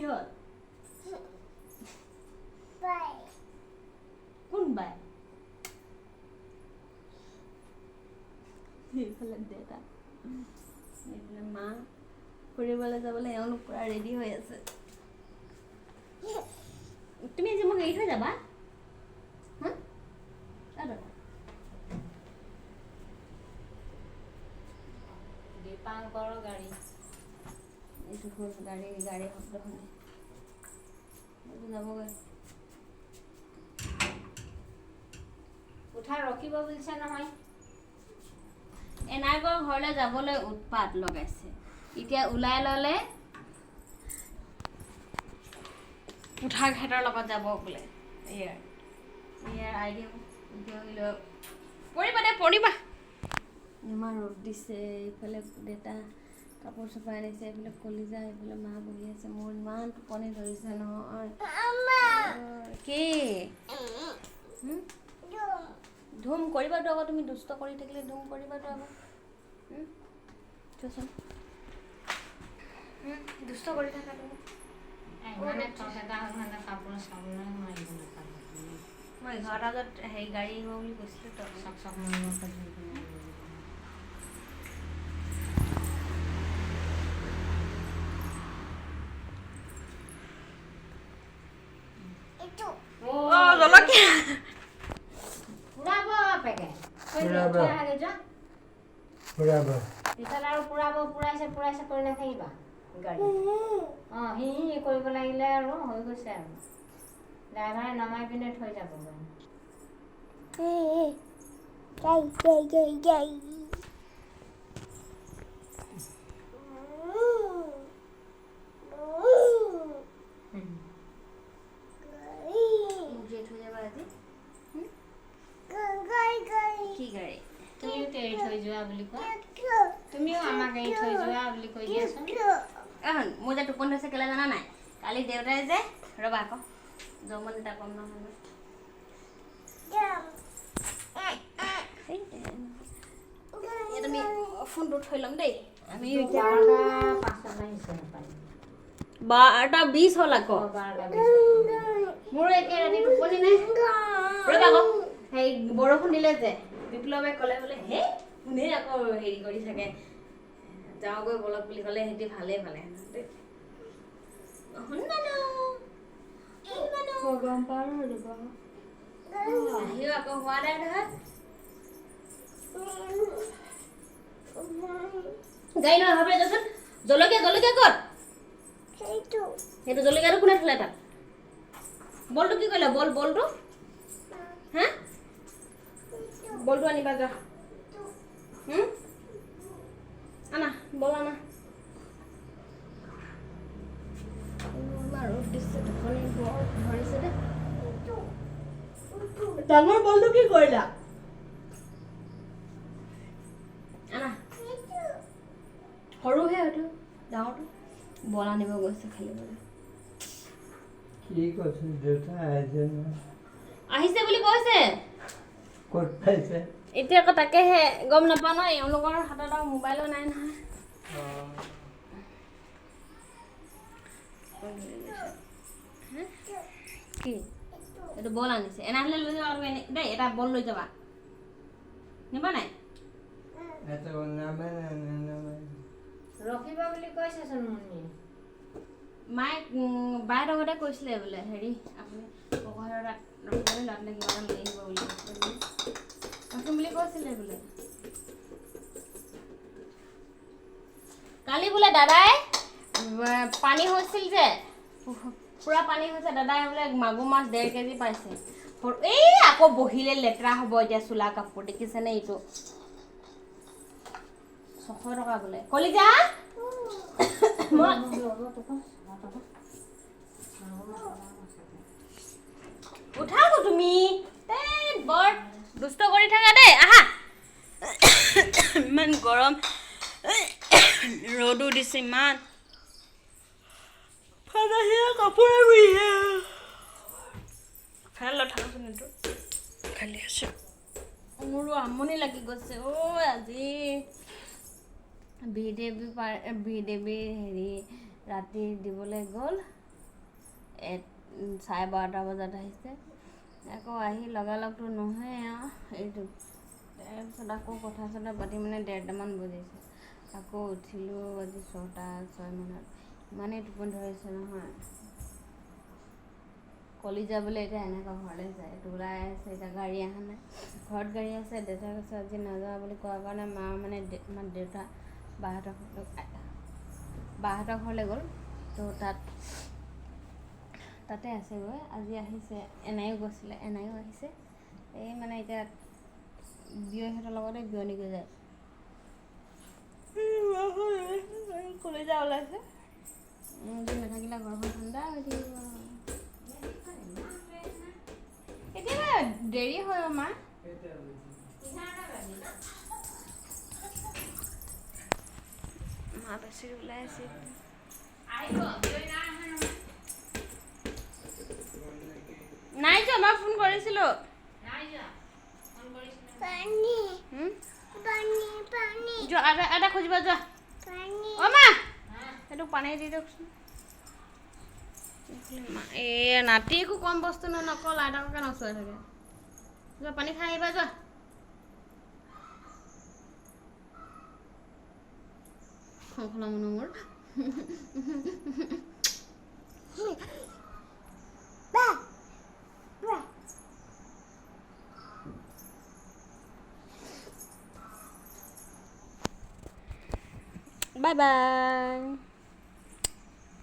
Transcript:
কিহত বাই কোন বাই এইফালে দেউতা এইফালে মা ফুৰিবলৈ যাবলৈ এওঁলোক পুৰা ৰেডি হৈ আছে তুমি আজি মোক এৰি থৈ যাবা হা দীপাংকৰ গাড়ী এইটো হ'ল গাড়ী শব্দ শুনি যাবগৈ উঠা ৰখিব বুলিছে নহয় এনাইকৰ ঘৰলৈ যাবলৈ উৎপাত লগাইছে এতিয়া ওলাই ল'লে উঠা ঘাটৰ লগত যাব বোলে ইয়াৰ আইডিয়া পৰিবা ইমান ৰ'দ দিছে এইফালে দেউতা কাপোৰ চপাই আনিছে এইফালে কলিজা এইফালে মা বহি আছে মোৰ ইমান টোপনি ধৰিছে নহয় কি ধুম কৰিবাতো আকৌ তুমি দুষ্ট কৰি থাকিলে ধুম কৰিবাতো আকৌ চোৱাচোন দুষ্ট কৰি থাকা তুমি কাপোৰ চাবলৈ মাৰিব নাপায় মই 11টা বজাত হেৰি গাড়ী আহিব বুলি কৈছিলোঁ তো চক চক মাৰিব জলকীয়া পুৰাব পেকে পুৰাইছে কৰি নাথাকিবা গাড়ী সি কৰিব লাগিলে আৰু হৈ গৈছে আৰু ড্ৰাইভাৰে নমাই পিনে থৈ যাব কি গাড়ী তুমিও এৰি থৈ যোৱা বুলি কোৱা তুমিও আমাক এৰি থৈ যোৱা বুলি কৈ দিয়াচোন মোৰ যে টোপনি হৈছে কেলে জানা নাই কালি দেউতাই যে ৰ'বা আকৌ জমন এটা কম নহয় তুমি ফোনটো থৈ ল'ম দেই আমি 12:20 হ'ল আকৌ মোৰ একে ৰাতি টোপনি নাই ৰ'বা আকৌ সেই বৰষুণ দিলে যে বিপ্লৱে ক'লে বোলে হে কোনে আকৌ হেৰি কৰি থাকে যাওঁগৈ বলক বুলি ক'লে সিহঁতি ভালেই পালে আহিও আকৌ হোৱা নাই নহয় গাড়ী নহয় ভাবে যাচোন জলকীয়া ক'ত সেইটো জলকীয়াটো কোনে থলে তাত বলটো কি কৰিলে বলটো হা বলটো আনিবা যা আনা বল আনা ৰ'দ দিছে টোপনি বৰ ধৰিছে দে ডাঙৰ বলটো কি কৰিলা আনা সৰুহে হয়তো ডাঙৰটো বল আনিব গৈছে খেলিবলৈ কি কৈছে দেউতা আহিছে বুলি কৈছে ক'ত পাইছে এতিয়া আকৌ তাকেহে গম নাপাওঁ ন এওঁলোকৰ হাতত আৰু মোবাইলো নাই নহয় কি এইটো বল আনিছে এনেহ'লে লৈ যাবা তুমি দেই এটা বল লৈ যাবা নিবা নাই ৰখিবা বুলি কৈছেচোন মুন্মীয়ে মায়ে বাইদেউৰ ঘৰতে কৈছিলে বোলে হেৰি আপুনি ঘৰৰ তাত ৰখিবলৈ ল'ৰাটোলে কিবা এটা লৈ আহিব বুলি ৰাখিম বুলি কৈছিলে বোলে কালি বোলে দাদাই পানী হৈছিল যে পুৰা পানী হৈছে দাদাই বোলে মাগুৰ মাছ 1.5 কেজি পাইছে এই আকৌ বহিলে লেতেৰা হ'ব এতিয়া চোলা কাপোৰ দেখিছেনে এইটো 600 টকা বোলে কলিজা উঠাও তুমি বৰ দুষ্ট কৰি থাকা দেই আহা ইমান গৰম ৰ'দো দিছে ইমান কাপোৰ ফেন লৈ থাকোচোন এইটো খালি আছো মোৰো আমনি লাগি গৈছে আজি বিদেৱী হেৰি ৰাতি দিবলৈ গ'ল 12:30 বজাত আহিছে। আকৌ আহি লগালগটো নহয় আৰু এইটো তাৰপিছত আকৌ কথা চথা পাতি মানে 1:30মান বজিছে। আকৌ উঠিলোঁ আজি 6:06 মানত। ইমানেই টোপনি ধৰিছে নহয়। কলিজা বোলে এতিয়া এনেকুৱা ঘৰলৈ যায়, এইটো ওলাই আছে, এতিয়া গাড়ী অহা নাই। ঘৰত গাড়ী আছে, দেউতাই কৈছে আজি নাযাওঁ বুলি কোৱাৰ কাৰণে মা মানে আমাৰ দেউতা বাহঁতৰ ঘৰলৈ গ'ল। তো তাতে আছেগৈ। আজি আহিছে, এনাইও গৈছিলে, এনাইও আহিছে। এই মানে এতিয়া বিয়হঁতৰ লগতে বিয়নীকৈ যায়। কলিজা ওলাইছে। নাথাকিলে ঘৰখন ঠাণ্ডা হৈ থাকিব। কেতিয়াবা দেৰি হয় মা। মা বেছি ওলাই আছে। নাই যোৱা, মই ফোন কৰিছিলোঁ। যোৱা এটা খুজিব যোৱা। অ' মা সেইটো পানী দি দিয়কচোন। এই নাতি একো কম বস্তু নকল আইতাককে নচোৱাই থাকে। যোৱা পানী খাই আহিবা যোৱা। খংখলা মনৰ মোৰ। Bye bye.